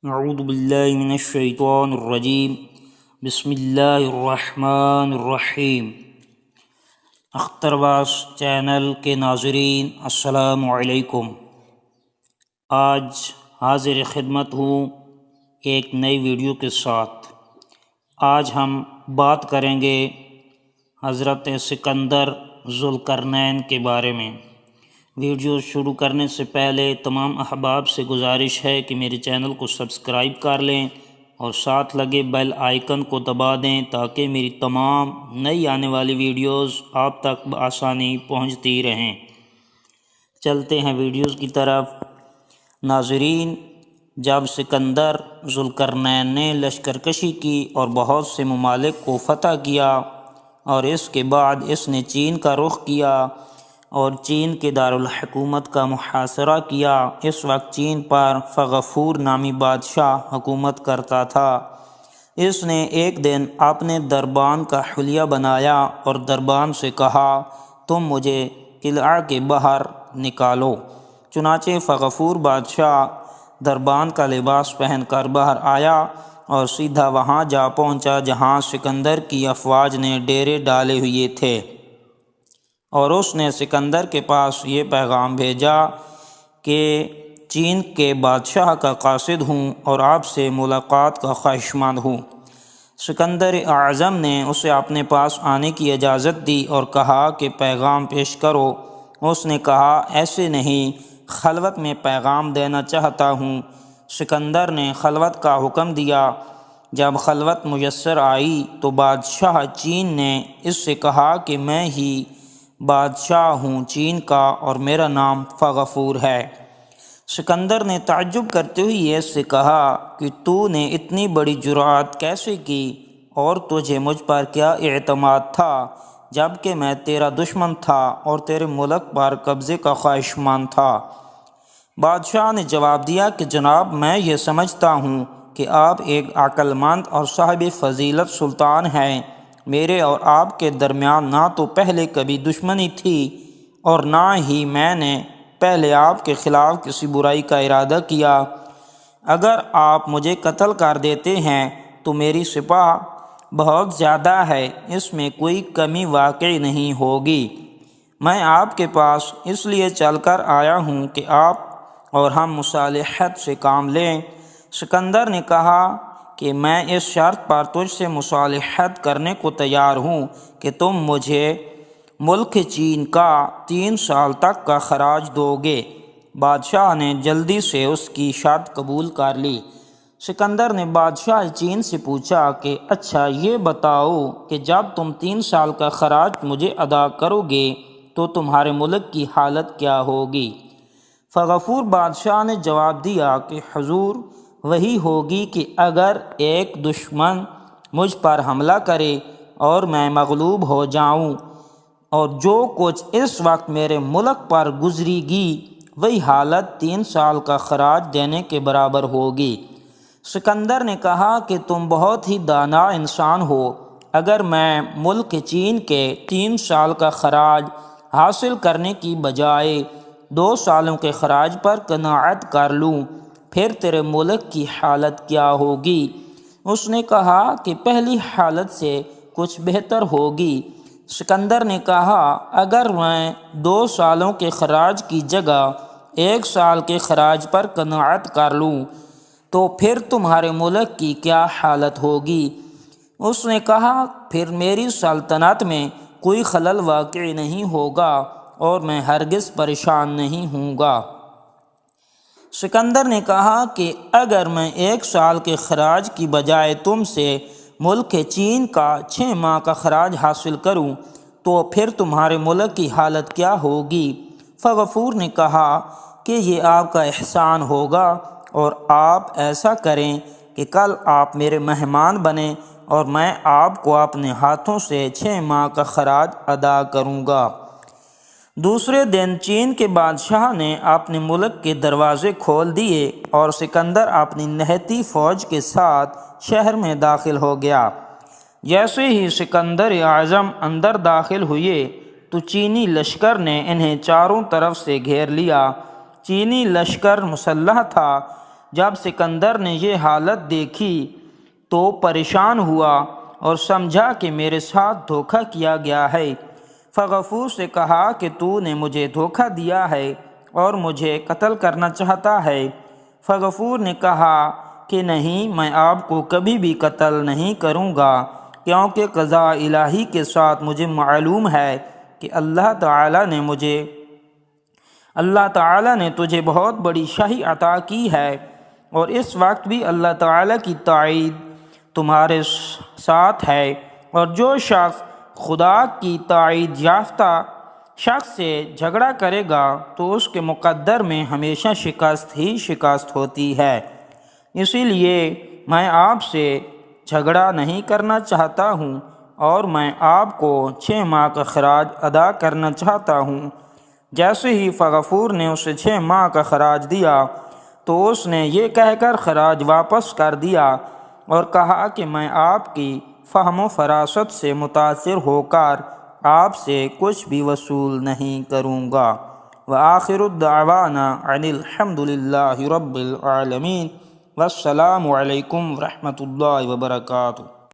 اعوذ باللہ من الشیطان الرجیم بسم اللہ الرحمن الرحیم۔ اخترباس چینل کے ناظرین السلام علیکم۔ آج حاضر خدمت ہوں ایک نئی ویڈیو کے ساتھ۔ آج ہم بات کریں گے حضرت سکندر ذوالقرنین کے بارے میں۔ ویڈیو شروع کرنے سے پہلے تمام احباب سے گزارش ہے کہ میرے چینل کو سبسکرائب کر لیں اور ساتھ لگے بیل آئیکن کو دبا دیں تاکہ میری تمام نئی آنے والی ویڈیوز آپ تک بآسانی پہنچتی رہیں۔ چلتے ہیں ویڈیوز کی طرف۔ ناظرین، جب سکندر ذوالقرنین نے لشکر کشی کی اور بہت سے ممالک کو فتح کیا اور اس کے بعد اس نے چین کا رخ کیا اور چین کے دارالحکومت کا محاصرہ کیا، اس وقت چین پر فغفور نامی بادشاہ حکومت کرتا تھا۔ اس نے ایک دن اپنے دربان کا حلیہ بنایا اور دربان سے کہا، تم مجھے قلعہ کے باہر نکالو۔ چنانچہ فغفور بادشاہ دربان کا لباس پہن کر باہر آیا اور سیدھا وہاں جا پہنچا جہاں سکندر کی افواج نے ڈیرے ڈالے ہوئے تھے، اور اس نے سکندر کے پاس یہ پیغام بھیجا کہ چین کے بادشاہ کا قاصد ہوں اور آپ سے ملاقات کا خواہشمند ہوں۔ سکندر اعظم نے اسے اپنے پاس آنے کی اجازت دی اور کہا کہ پیغام پیش کرو۔ اس نے کہا، ایسے نہیں، خلوت میں پیغام دینا چاہتا ہوں۔ سکندر نے خلوت کا حکم دیا۔ جب خلوت میسر آئی تو بادشاہ چین نے اس سے کہا کہ میں ہی بادشاہ ہوں چین کا اور میرا نام فغفور ہے۔ سکندر نے تعجب کرتے ہوئے اس سے کہا کہ تو نے اتنی بڑی جرأت کیسے کی اور تجھے مجھ پر کیا اعتماد تھا جبکہ میں تیرا دشمن تھا اور تیرے ملک پر قبضے کا خواہشمند تھا؟ بادشاہ نے جواب دیا کہ جناب، میں یہ سمجھتا ہوں کہ آپ ایک عقل مند اور صاحب فضیلت سلطان ہیں۔ میرے اور آپ کے درمیان نہ تو پہلے کبھی دشمنی تھی اور نہ ہی میں نے پہلے آپ کے خلاف کسی برائی کا ارادہ کیا۔ اگر آپ مجھے قتل کر دیتے ہیں تو میری سپاہ بہت زیادہ ہے، اس میں کوئی کمی واقع نہیں ہوگی۔ میں آپ کے پاس اس لیے چل کر آیا ہوں کہ آپ اور ہم مصالحت سے کام لیں۔ سکندر نے کہا کہ میں اس شرط پر تجھ سے مصالحت کرنے کو تیار ہوں کہ تم مجھے ملک چین کا 3 سال تک کا خراج دو گے۔ بادشاہ نے جلدی سے اس کی شرط قبول کر لی۔ سکندر نے بادشاہ چین سے پوچھا کہ اچھا یہ بتاؤ کہ جب تم 3 سال کا خراج مجھے ادا کرو گے تو تمہارے ملک کی حالت کیا ہوگی؟ فغفور بادشاہ نے جواب دیا کہ حضور، وہی ہوگی کہ اگر ایک دشمن مجھ پر حملہ کرے اور میں مغلوب ہو جاؤں اور جو کچھ اس وقت میرے ملک پر گزری گی وہی حالت 3 سال کا خراج دینے کے برابر ہوگی۔ سکندر نے کہا کہ تم بہت ہی دانا انسان ہو۔ اگر میں ملک چین کے 3 سال کا خراج حاصل کرنے کی بجائے 2 سالوں کے خراج پر قناعت کر لوں پھر تیرے ملک کی حالت کیا ہوگی؟ اس نے کہا کہ پہلی حالت سے کچھ بہتر ہوگی۔ سکندر نے کہا، اگر میں 2 سالوں کے خراج کی جگہ 1 سال کے خراج پر قناعت کر لوں تو پھر تمہارے ملک کی کیا حالت ہوگی؟ اس نے کہا، پھر میری سلطنت میں کوئی خلل واقع نہیں ہوگا اور میں ہرگز پریشان نہیں ہوں گا۔ سکندر نے کہا کہ اگر میں 1 سال کے خراج کی بجائے تم سے ملک چین کا 6 ماہ کا خراج حاصل کروں تو پھر تمہارے ملک کی حالت کیا ہوگی؟ فغفور نے کہا کہ یہ آپ کا احسان ہوگا اور آپ ایسا کریں کہ کل آپ میرے مہمان بنیں اور میں آپ کو اپنے ہاتھوں سے 6 ماہ کا خراج ادا کروں گا۔ دوسرے دن چین کے بادشاہ نے اپنے ملک کے دروازے کھول دیے اور سکندر اپنی نہتی فوج کے ساتھ شہر میں داخل ہو گیا۔ جیسے ہی سکندر اعظم اندر داخل ہوئے تو چینی لشکر نے انہیں چاروں طرف سے گھیر لیا۔ چینی لشکر مسلح تھا جب سکندر نے یہ حالت دیکھی تو پریشان ہوا اور سمجھا کہ میرے ساتھ دھوکہ کیا گیا ہے۔ فغفور سے کہا کہ تو نے مجھے دھوکہ دیا ہے اور مجھے قتل کرنا چاہتا ہے۔ فغفور نے کہا کہ نہیں، میں آپ کو کبھی بھی قتل نہیں کروں گا، کیونکہ قضاء الہی کے ساتھ مجھے معلوم ہے کہ اللہ تعالیٰ نے تجھے بہت بڑی شاہی عطا کی ہے، اور اس وقت بھی اللہ تعالیٰ کی تائید تمہارے ساتھ ہے، اور جو شخص خدا کی تائید یافتہ شخص سے جھگڑا کرے گا تو اس کے مقدر میں ہمیشہ شکست ہی شکست ہوتی ہے۔ اسی لیے میں آپ سے جھگڑا نہیں کرنا چاہتا ہوں، اور میں آپ کو 6 ماہ کا خراج ادا کرنا چاہتا ہوں۔ جیسے ہی فغفور نے اسے 6 ماہ کا خراج دیا تو اس نے یہ کہہ کر خراج واپس کر دیا اور کہا کہ میں آپ کی فہم و فراست سے متاثر ہو کر آپ سے کچھ بھی وصول نہیں کروں گا۔ وآخر الدعوانا عن الحمد للہ رب العالمین، والسلام علیکم ورحمۃ اللہ وبرکاتہ۔